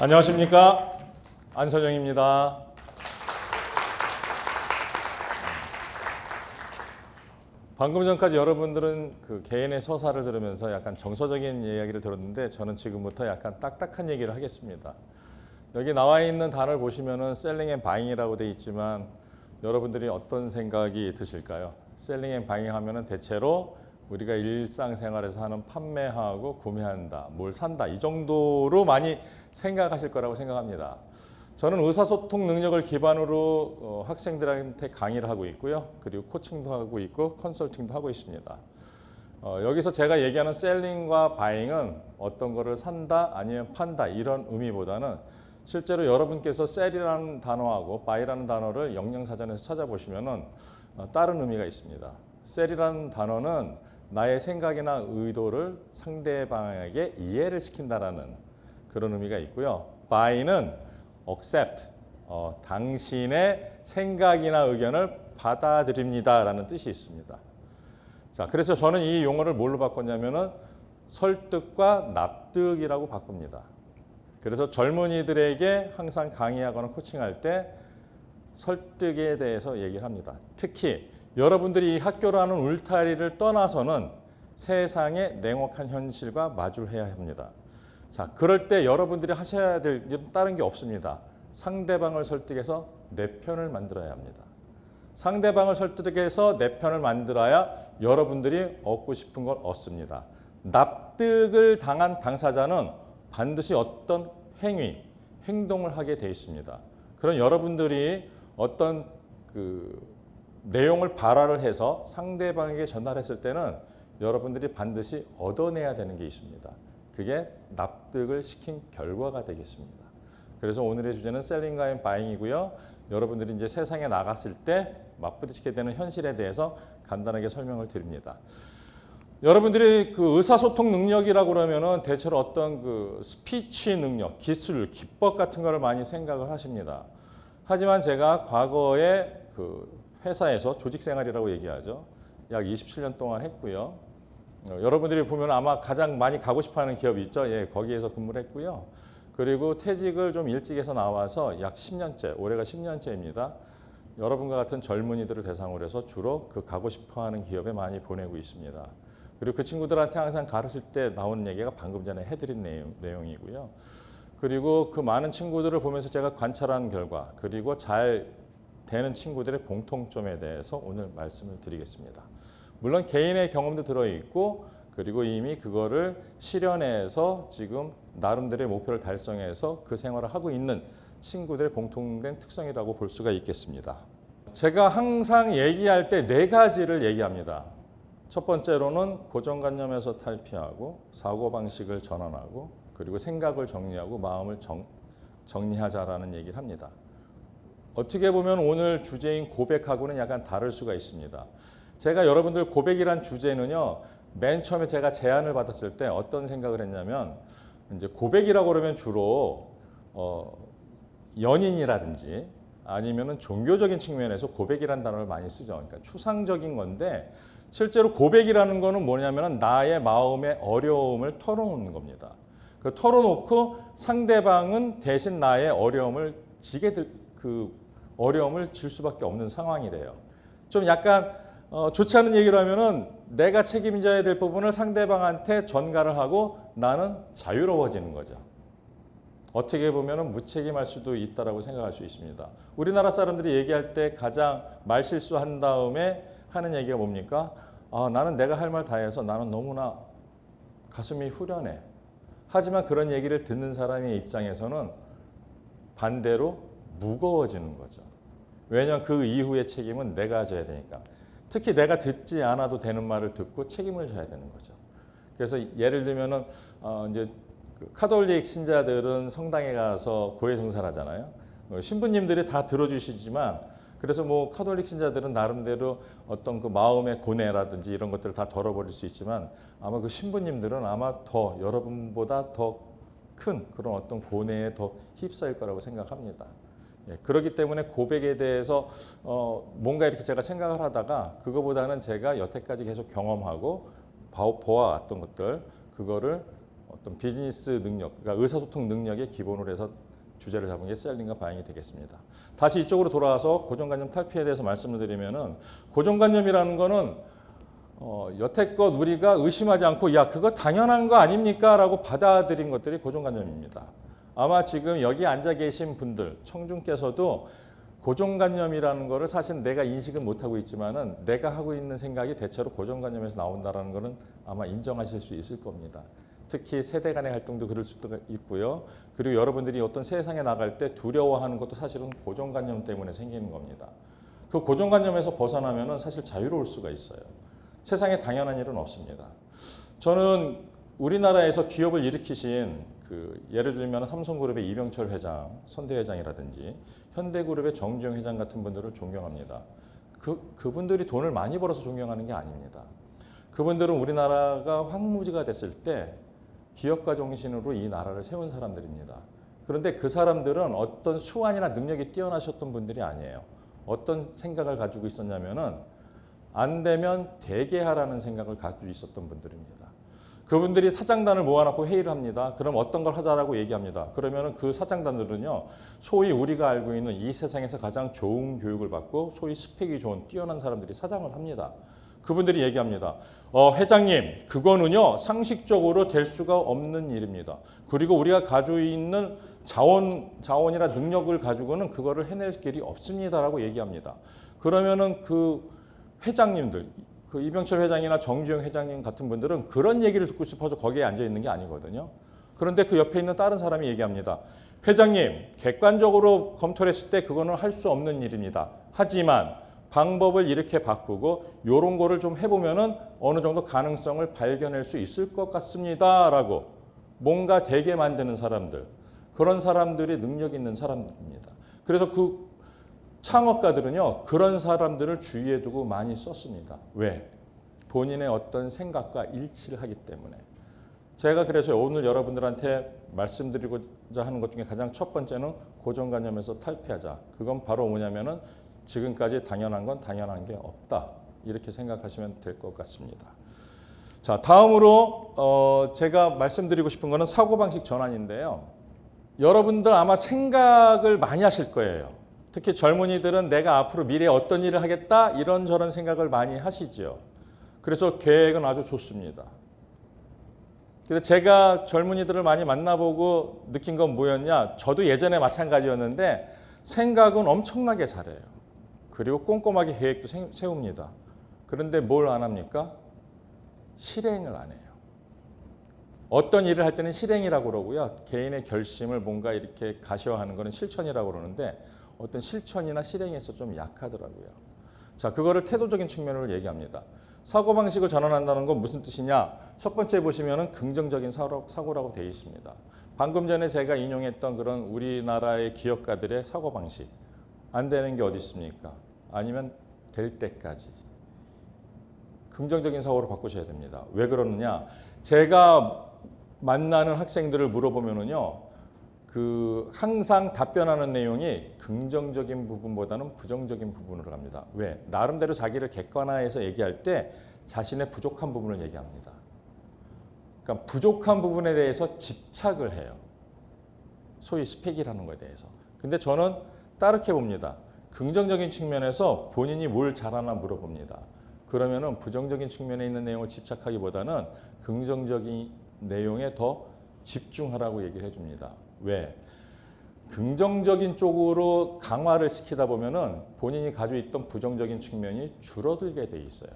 안녕하십니까, 안선영입니다. 방금 전까지 여러분들은 그 개인의 서사를 들으면서 약간 정서적인 이야기를 들었는데 저는 지금부터 약간 딱딱한 얘기를 하겠습니다. 여기 나와 있는 단어를 보시면은 셀링 앤 바잉이라고 되어 있지만 여러분들이 어떤 생각이 드실까요? 셀링 앤 바잉 하면은 대체로 우리가 일상생활에서 하는 판매하고 구매한다, 뭘 산다 이 정도로 많이 생각하실 거라고 생각합니다. 저는 의사소통 능력을 기반으로 학생들한테 강의를 하고 있고요. 그리고 코칭도 하고 있고 컨설팅도 하고 있습니다. 여기서 제가 얘기하는 셀링과 바잉은 어떤 거를 산다 아니면 판다 이런 의미보다는 실제로 여러분께서 셀이라는 단어하고 바이라는 단어를 영양사전에서 찾아보시면은 다른 의미가 있습니다. 셀이라는 단어는 나의 생각이나 의도를 상대방에게 이해를 시킨다라는 그런 의미가 있고요. buy는 accept, 당신의 생각이나 의견을 받아들입니다라는 뜻이 있습니다. 자, 그래서 저는 이 용어를 뭘로 바꿨냐면은 설득과 납득이라고 바꿉니다. 그래서 젊은이들에게 항상 강의하거나 코칭할 때 설득에 대해서 얘기를 합니다. 특히 여러분들이 이 학교라는 울타리를 떠나서는 세상의 냉혹한 현실과 마주해야 합니다. 자, 그럴 때 여러분들이 하셔야 될 일은 다른 게 없습니다. 상대방을 설득해서 내 편을 만들어야 합니다. 상대방을 설득해서 내 편을 만들어야 여러분들이 얻고 싶은 걸 얻습니다. 납득을 당한 당사자는 반드시 어떤 행동을 하게 돼 있습니다. 그런 여러분들이 어떤 내용을 발화를 해서 상대방에게 전달했을 때는 여러분들이 반드시 얻어내야 되는 게 있습니다. 그게 납득을 시킨 결과가 되겠습니다. 그래서 오늘의 주제는 셀링과 앤 바잉이고요. 여러분들이 이제 세상에 나갔을 때 맞부딪히게 되는 현실에 대해서 간단하게 설명을 드립니다. 여러분들이 그 의사소통 능력이라고 그러면은 대체로 어떤 그 스피치 능력, 기술, 기법 같은 거를 많이 생각을 하십니다. 하지만 제가 과거에 그 회사에서 조직생활이라고 얘기하죠. 약 27년 동안 했고요. 여러분들이 보면 아마 가장 많이 가고 싶어하는 기업이 있죠. 예, 거기에서 근무를 했고요. 그리고 퇴직을 좀 일찍 해서 나와서 약 10년째, 올해가 10년째입니다. 여러분과 같은 젊은이들을 대상으로 해서 주로 그 가고 싶어하는 기업에 많이 보내고 있습니다. 그리고 그 친구들한테 항상 가르칠 때 나오는 얘기가 방금 전에 해드린 내용이고요. 그리고 그 많은 친구들을 보면서 제가 관찰한 결과, 그리고 잘 되는 친구들의 공통점에 대해서 오늘 말씀을 드리겠습니다. 물론 개인의 경험도 들어있고 그리고 이미 그거를 실현해서 지금 나름대로의 목표를 달성해서 그 생활을 하고 있는 친구들의 공통된 특성이라고 볼 수가 있겠습니다. 제가 항상 얘기할 때 네 가지를 얘기합니다. 첫 번째로는 고정관념에서 탈피하고 사고방식을 전환하고 그리고 생각을 정리하고 마음을 정리하자라는 얘기를 합니다. 어떻게 보면 오늘 주제인 고백하고는 약간 다를 수가 있습니다. 제가 여러분들 고백이란 주제는요, 맨 처음에 제가 제안을 받았을 때 어떤 생각을 했냐면, 이제 고백이라고 그러면 주로 연인이라든지 아니면은 종교적인 측면에서 고백이라는 단어를 많이 쓰죠. 그러니까 추상적인 건데 실제로 고백이라는 거는 뭐냐면은 나의 마음의 어려움을 털어놓는 겁니다. 그 털어놓고 상대방은 대신 나의 어려움을 어려움을 질 수밖에 없는 상황이 돼요. 좀 약간 좋지 않은 얘기를 하면은 내가 책임져야 될 부분을 상대방한테 전가를 하고 나는 자유로워지는 거죠. 어떻게 보면은 무책임할 수도 있다라고 생각할 수 있습니다. 우리나라 사람들이 얘기할 때 가장 말 실수한 다음에 하는 얘기가 뭡니까? 나는 내가 할 말 다 해서 나는 너무나 가슴이 후련해. 하지만 그런 얘기를 듣는 사람의 입장에서는 반대로 무거워지는 거죠. 왜냐하면 그 이후의 책임은 내가 져야 되니까. 특히 내가 듣지 않아도 되는 말을 듣고 책임을 져야 되는 거죠. 그래서 예를 들면은 이제 카톨릭 신자들은 성당에 가서 고해성사를 하잖아요. 신부님들이 다 들어주시지만 그래서 뭐 카톨릭 신자들은 나름대로 어떤 그 마음의 고뇌라든지 이런 것들을 다 덜어버릴 수 있지만 아마 그 신부님들은 아마 더 여러분보다 더 큰 그런 어떤 고뇌에 더 휩싸일 거라고 생각합니다. 예, 그렇기 때문에 고백에 대해서 뭔가 이렇게 제가 생각을 하다가 그거보다는 제가 여태까지 계속 경험하고 보아왔던 것들 그거를 어떤 비즈니스 능력, 그러니까 의사소통 능력의 기본으로 해서 주제를 잡은 게 셀링과 바잉이 되겠습니다. 다시 이쪽으로 돌아와서 고정관념 탈피에 대해서 말씀을 드리면은 고정관념이라는 거는 여태껏 우리가 의심하지 않고 야 그거 당연한 거 아닙니까? 라고 받아들인 것들이 고정관념입니다. 아마 지금 여기 앉아 계신 분들, 청중께서도 고정관념이라는 거를 사실 내가 인식은 못하고 있지만은 내가 하고 있는 생각이 대체로 고정관념에서 나온다는 거는 아마 인정하실 수 있을 겁니다. 특히 세대 간의 활동도 그럴 수도 있고요. 그리고 여러분들이 어떤 세상에 나갈 때 두려워하는 것도 사실은 고정관념 때문에 생기는 겁니다. 그 고정관념에서 벗어나면은 사실 자유로울 수가 있어요. 세상에 당연한 일은 없습니다. 저는 우리나라에서 기업을 일으키신 예를 들면 삼성그룹의 이병철 회장, 선대 회장이라든지 현대그룹의 정주영 회장 같은 분들을 존경합니다. 그분들이 돈을 많이 벌어서 존경하는 게 아닙니다. 그분들은 우리나라가 황무지가 됐을 때 기업가 정신으로 이 나라를 세운 사람들입니다. 그런데 그 사람들은 어떤 수완이나 능력이 뛰어나셨던 분들이 아니에요. 어떤 생각을 가지고 있었냐면은 안 되면 되게 하라는 생각을 가지고 있었던 분들입니다. 그분들이 사장단을 모아놓고 회의를 합니다. 그럼 어떤 걸 하자라고 얘기합니다. 그러면 그 사장단들은요, 소위 우리가 알고 있는 이 세상에서 가장 좋은 교육을 받고 소위 스펙이 좋은 뛰어난 사람들이 사장을 합니다. 그분들이 얘기합니다. 회장님, 그거는요 상식적으로 될 수가 없는 일입니다. 그리고 우리가 가지고 있는 자원이나 능력을 가지고는 그거를 해낼 길이 없습니다라고 얘기합니다. 그러면은 그 회장님들, 그 이병철 회장이나 정주영 회장님 같은 분들은 그런 얘기를 듣고 싶어서 거기에 앉아 있는 게 아니거든요. 그런데 그 옆에 있는 다른 사람이 얘기합니다. 회장님, 객관적으로 검토를 했을 때 그거는 할 수 없는 일입니다. 하지만 방법을 이렇게 바꾸고 이런 거를 좀 해보면은 어느 정도 가능성을 발견할 수 있을 것 같습니다라고 뭔가 되게 만드는 사람들, 그런 사람들이 능력 있는 사람들입니다. 그래서 그 창업가들은요 그런 사람들을 주위에 두고 많이 썼습니다. 왜? 본인의 어떤 생각과 일치를 하기 때문에. 제가 그래서 오늘 여러분들한테 말씀드리고자 하는 것 중에 가장 첫 번째는 고정관념에서 탈피하자. 그건 바로 뭐냐면은 지금까지 당연한 건 당연한 게 없다. 이렇게 생각하시면 될 것 같습니다. 자, 다음으로 제가 말씀드리고 싶은 거는 사고방식 전환인데요. 여러분들 아마 생각을 많이 하실 거예요. 특히 젊은이들은 내가 앞으로 미래에 어떤 일을 하겠다 이런저런 생각을 많이 하시죠. 그래서 계획은 아주 좋습니다. 근데 제가 젊은이들을 많이 만나보고 느낀 건 뭐였냐? 저도 예전에 마찬가지였는데 생각은 엄청나게 잘해요. 그리고 꼼꼼하게 계획도 세웁니다. 그런데 뭘 안 합니까? 실행을 안 해요. 어떤 일을 할 때는 실행이라고 그러고요. 개인의 결심을 뭔가 이렇게 가시화하는 것은 실천이라고 그러는데 어떤 실천이나 실행에서 좀 약하더라고요. 자, 그거를 태도적인 측면으로 얘기합니다. 사고방식을 전환한다는 건 무슨 뜻이냐? 첫 번째 보시면은 긍정적인 사고라고 되어 있습니다. 방금 전에 제가 인용했던 그런 우리나라의 기업가들의 사고방식. 안 되는 게 어디 있습니까? 아니면 될 때까지. 긍정적인 사고로 바꾸셔야 됩니다. 왜 그러느냐? 제가 만나는 학생들을 물어보면은요. 항상 답변하는 내용이 긍정적인 부분보다는 부정적인 부분으로 갑니다. 왜? 나름대로 자기를 객관화해서 얘기할 때 자신의 부족한 부분을 얘기합니다. 그러니까 부족한 부분에 대해서 집착을 해요. 소위 스펙이라는 것에 대해서. 근데 저는 따르게 봅니다. 긍정적인 측면에서 본인이 뭘 잘하나 물어봅니다. 그러면은 부정적인 측면에 있는 내용을 집착하기보다는 긍정적인 내용에 더 집중하라고 얘기를 해줍니다. 왜? 긍정적인 쪽으로 강화를 시키다 보면은 본인이 가지고 있던 부정적인 측면이 줄어들게 돼 있어요.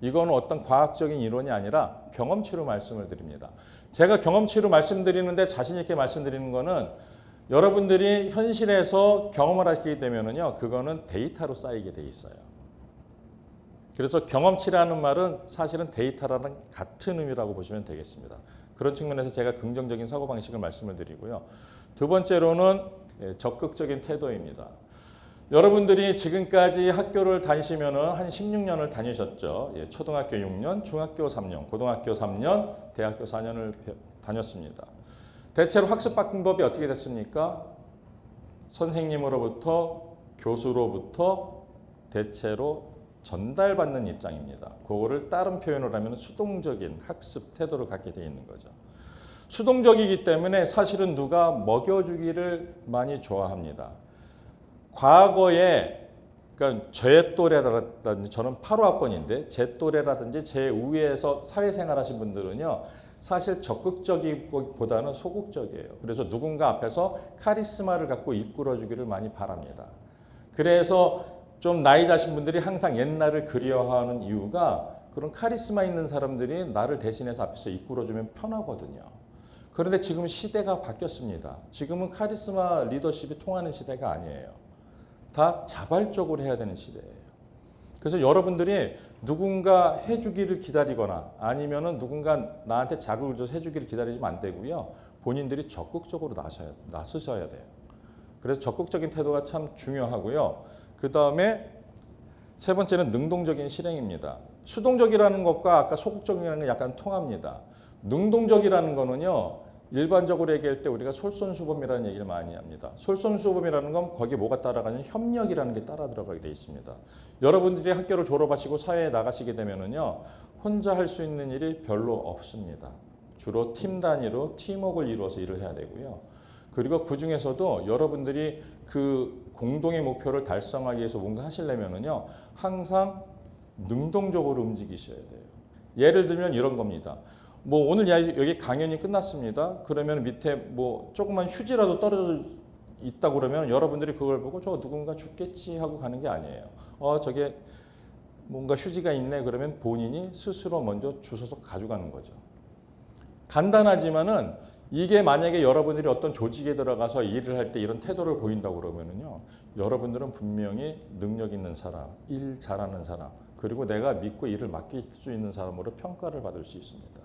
이거는 어떤 과학적인 이론이 아니라 경험치로 말씀을 드립니다. 제가 경험치로 말씀드리는데 자신 있게 말씀드리는 거는 여러분들이 현실에서 경험을 하시게 되면은요, 그거는 데이터로 쌓이게 돼 있어요. 그래서 경험치라는 말은 사실은 데이터라는 같은 의미라고 보시면 되겠습니다. 그런 측면에서 제가 긍정적인 사고방식을 말씀을 드리고요. 두 번째로는 적극적인 태도입니다. 여러분들이 지금까지 학교를 다니시면 한 16년을 다니셨죠. 초등학교 6년, 중학교 3년, 고등학교 3년, 대학교 4년을 다녔습니다. 대체로 학습 방법이 어떻게 됐습니까? 선생님으로부터, 교수로부터 대체로 전달받는 입장입니다. 그거를 다른 표현을 하면 수동적인 학습 태도를 갖게 되어 있는 거죠. 수동적이기 때문에 사실은 누가 먹여주기를 많이 좋아합니다. 과거에 그러니까 제 또래라든지 저는 8호학번인데 제 또래라든지 제 우위에서 사회생활하신 분들은요. 사실 적극적이기보다는 소극적이에요. 그래서 누군가 앞에서 카리스마를 갖고 이끌어주기를 많이 바랍니다. 그래서 좀 나이 자신 분들이 항상 옛날을 그리워하는 이유가 그런 카리스마 있는 사람들이 나를 대신해서 앞에서 이끌어주면 편하거든요. 그런데 지금 시대가 바뀌었습니다. 지금은 카리스마 리더십이 통하는 시대가 아니에요. 다 자발적으로 해야 되는 시대예요. 그래서 여러분들이 누군가 해주기를 기다리거나 아니면은 누군가 나한테 자극을 줘서 해주기를 기다리면 안 되고요. 본인들이 적극적으로 나서셔야 돼요. 그래서 적극적인 태도가 참 중요하고요. 그 다음에 세 번째는 능동적인 실행입니다. 수동적이라는 것과 아까 소극적이라는 게 약간 통합니다. 능동적이라는 거는요. 일반적으로 얘기할 때 우리가 솔선수범이라는 얘기를 많이 합니다. 솔선수범이라는 건 거기에 뭐가 따라가냐면 협력이라는 게 따라 들어가게 돼 있습니다. 여러분들이 학교를 졸업하시고 사회에 나가시게 되면은요. 혼자 할 수 있는 일이 별로 없습니다. 주로 팀 단위로 팀워크를 이루어서 일을 해야 되고요. 그리고 그 중에서도 여러분들이 그 공동의 목표를 달성하기 위해서 뭔가 하시려면은요. 항상 능동적으로 움직이셔야 돼요. 예를 들면 이런 겁니다. 뭐 오늘 여기 강연이 끝났습니다. 그러면 밑에 뭐 조그만 휴지라도 떨어져 있다 그러면 여러분들이 그걸 보고 저 누군가 죽겠지 하고 가는 게 아니에요. 저게 뭔가 휴지가 있네 그러면 본인이 스스로 먼저 주워서 가져가는 거죠. 간단하지만은 이게 만약에 여러분들이 어떤 조직에 들어가서 일을 할 때 이런 태도를 보인다고 그러면은요. 여러분들은 분명히 능력 있는 사람, 일 잘하는 사람, 그리고 내가 믿고 일을 맡길 수 있는 사람으로 평가를 받을 수 있습니다.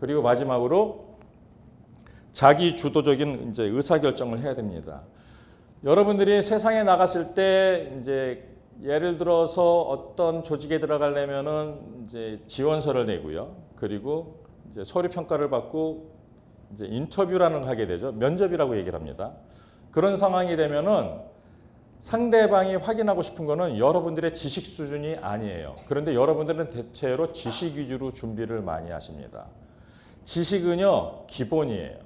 그리고 마지막으로 자기 주도적인 이제 의사결정을 해야 됩니다. 여러분들이 세상에 나갔을 때 이제 예를 들어서 어떤 조직에 들어가려면은 이제 지원서를 내고요. 그리고 이제 서류 평가를 받고 이제 인터뷰라는 걸 하게 되죠. 면접이라고 얘기를 합니다. 그런 상황이 되면은 상대방이 확인하고 싶은 거는 여러분들의 지식 수준이 아니에요. 그런데 여러분들은 대체로 지식 위주로 준비를 많이 하십니다. 지식은요, 기본이에요.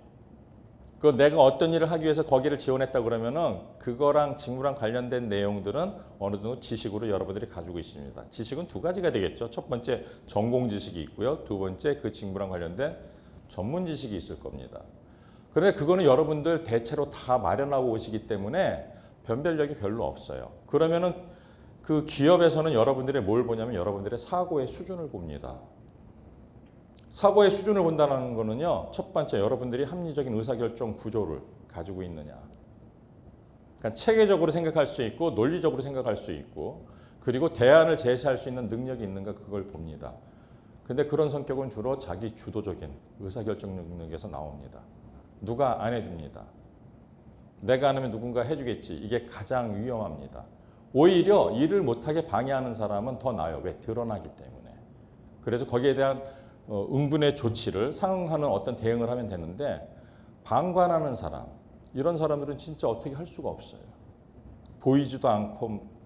그 내가 어떤 일을 하기 위해서 거기를 지원했다 그러면은 그거랑 직무랑 관련된 내용들은 어느 정도 지식으로 여러분들이 가지고 있습니다. 지식은 두 가지가 되겠죠. 첫 번째 전공 지식이 있고요. 두 번째 그 직무랑 관련된 전문 지식이 있을 겁니다. 그런데 그거는 여러분들 대체로 다 마련하고 오시기 때문에 변별력이 별로 없어요. 그러면은 그 기업에서는 여러분들이 뭘 보냐면 여러분들의 사고의 수준을 봅니다. 사고의 수준을 본다는 거는요. 첫 번째 여러분들이 합리적인 의사결정 구조를 가지고 있느냐. 그러니까 체계적으로 생각할 수 있고 논리적으로 생각할 수 있고 그리고 대안을 제시할 수 있는 능력이 있는가 그걸 봅니다. 근데 그런 성격은 주로 자기 주도적인 의사결정 능력에서 나옵니다. 누가 안 해줍니다. 내가 안 하면 누군가 해주겠지. 이게 가장 위험합니다. 오히려 일을 못하게 방해하는 사람은 더 나아요. 왜? 드러나기 때문에. 그래서 거기에 대한 응분의 조치를 상응하는 어떤 대응을 하면 되는데 방관하는 사람, 이런 사람들은 진짜 어떻게 할 수가 없어요. 보이지도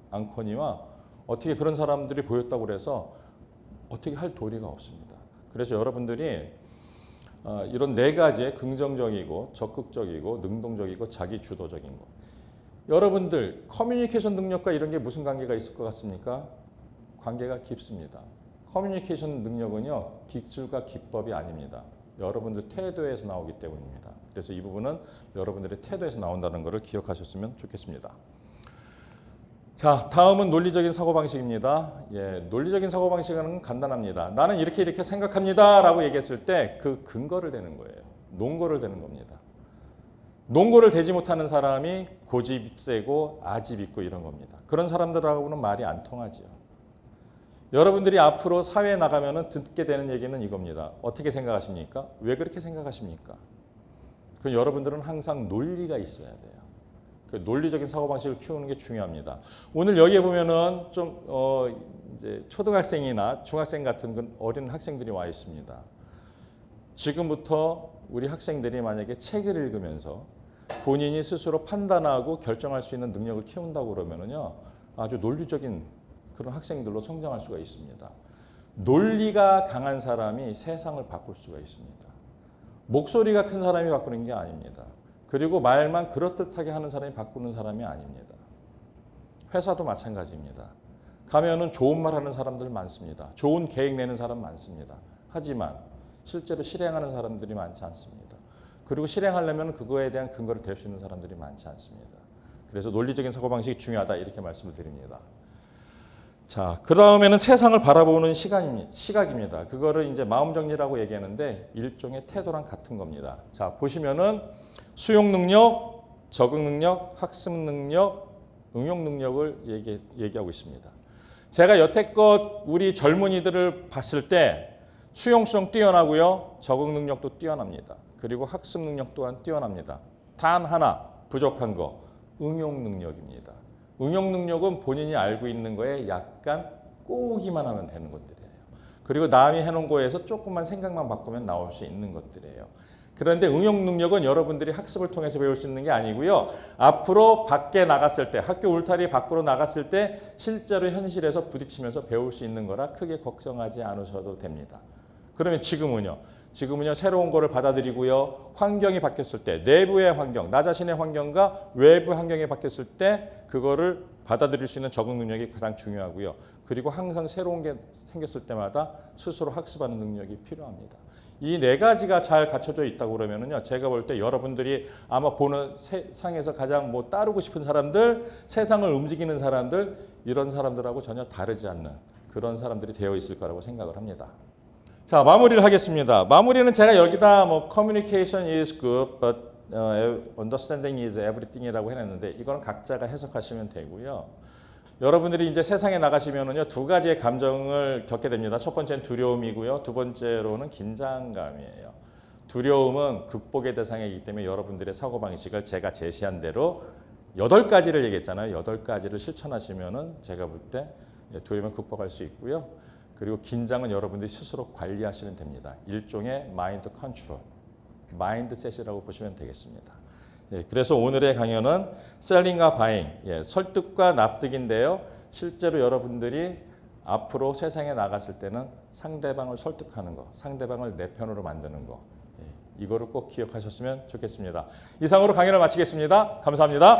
않거니와 어떻게 그런 사람들이 보였다고 그래서 어떻게 할 도리가 없습니다. 그래서 여러분들이 이런 네 가지의 긍정적이고 적극적이고 능동적이고 자기 주도적인 것. 여러분들 커뮤니케이션 능력과 이런 게 무슨 관계가 있을 것 같습니까? 관계가 깊습니다. 커뮤니케이션 능력은요. 기술과 기법이 아닙니다. 여러분들 태도에서 나오기 때문입니다. 그래서 이 부분은 여러분들의 태도에서 나온다는 것을 기억하셨으면 좋겠습니다. 자, 다음은 논리적인 사고방식입니다. 논리적인 사고방식은 간단합니다. 나는 이렇게 생각합니다 라고 얘기했을 때 그 근거를 대는 거예요. 논거를 대는 겁니다. 논거를 대지 못하는 사람이 고집 세고 아집 있고 이런 겁니다. 그런 사람들하고는 말이 안 통하지요. 여러분들이 앞으로 사회에 나가면 듣게 되는 얘기는 이겁니다. 어떻게 생각하십니까? 왜 그렇게 생각하십니까? 그 여러분들은 항상 논리가 있어야 돼요. 그 논리적인 사고방식을 키우는 게 중요합니다. 오늘 여기에 보면은 좀 이제 초등학생이나 중학생 같은 그 어린 학생들이 와 있습니다. 지금부터 우리 학생들이 만약에 책을 읽으면서 본인이 스스로 판단하고 결정할 수 있는 능력을 키운다고 그러면은요, 아주 논리적인 그런 학생들로 성장할 수가 있습니다. 논리가 강한 사람이 세상을 바꿀 수가 있습니다. 목소리가 큰 사람이 바꾸는 게 아닙니다. 그리고 말만 그럴듯하게 하는 사람이 바꾸는 사람이 아닙니다. 회사도 마찬가지입니다. 가면은 좋은 말 하는 사람들 많습니다. 좋은 계획 내는 사람 많습니다. 하지만 실제로 실행하는 사람들이 많지 않습니다. 그리고 실행하려면 그거에 대한 근거를 댈 수 있는 사람들이 많지 않습니다. 그래서 논리적인 사고방식이 중요하다 이렇게 말씀을 드립니다. 자, 그 다음에는 세상을 바라보는 시각입니다. 그거를 이제 마음 정리라고 얘기하는데 일종의 태도랑 같은 겁니다. 자, 보시면은 수용 능력, 적응 능력, 학습 능력, 응용 능력을 얘기하고 있습니다. 제가 여태껏 우리 젊은이들을 봤을 때 수용성 뛰어나고요. 적응 능력도 뛰어납니다. 그리고 학습 능력 또한 뛰어납니다. 단 하나 부족한 거, 응용 능력입니다. 응용 능력은 본인이 알고 있는 거에 약간 꼬우기만 하면 되는 것들이에요. 그리고 남이 해놓은 거에서 조금만 생각만 바꾸면 나올 수 있는 것들이에요. 그런데 응용 능력은 여러분들이 학습을 통해서 배울 수 있는 게 아니고요. 앞으로 밖에 나갔을 때, 학교 울타리 밖으로 나갔을 때 실제로 현실에서 부딪히면서 배울 수 있는 거라 크게 걱정하지 않으셔도 됩니다. 그러면 지금은요. 새로운 거를 받아들이고요. 환경이 바뀌었을 때 내부의 환경, 나 자신의 환경과 외부 환경이 바뀌었을 때 그거를 받아들일 수 있는 적응 능력이 가장 중요하고요. 그리고 항상 새로운 게 생겼을 때마다 스스로 학습하는 능력이 필요합니다. 이 네 가지가 잘 갖춰져 있다고 그러면은요. 제가 볼 때 여러분들이 아마 보는 세상에서 가장 따르고 싶은 사람들, 세상을 움직이는 사람들, 이런 사람들하고 전혀 다르지 않는 그런 사람들이 되어 있을 거라고 생각을 합니다. 자, 마무리를 하겠습니다. 마무리는 제가 여기다 communication is good, but understanding is everything이라고 해놨는데 이거는 각자가 해석하시면 되고요. 여러분들이 이제 세상에 나가시면은요 두 가지의 감정을 겪게 됩니다. 첫 번째는 두려움이고요, 두 번째로는 긴장감이에요. 두려움은 극복의 대상이기 때문에 여러분들의 사고 방식을 제가 제시한 대로 8가지를 얘기했잖아요. 8가지를 실천하시면은 제가 볼 때 두려움을 극복할 수 있고요. 그리고 긴장은 여러분들이 스스로 관리하시면 됩니다. 일종의 마인드 컨트롤, 마인드셋이라고 보시면 되겠습니다. 그래서 오늘의 강연은 셀링과 바잉, 설득과 납득인데요. 실제로 여러분들이 앞으로 세상에 나갔을 때는 상대방을 설득하는 거, 상대방을 내 편으로 만드는 거, 이거를 꼭 기억하셨으면 좋겠습니다. 이상으로 강연을 마치겠습니다. 감사합니다.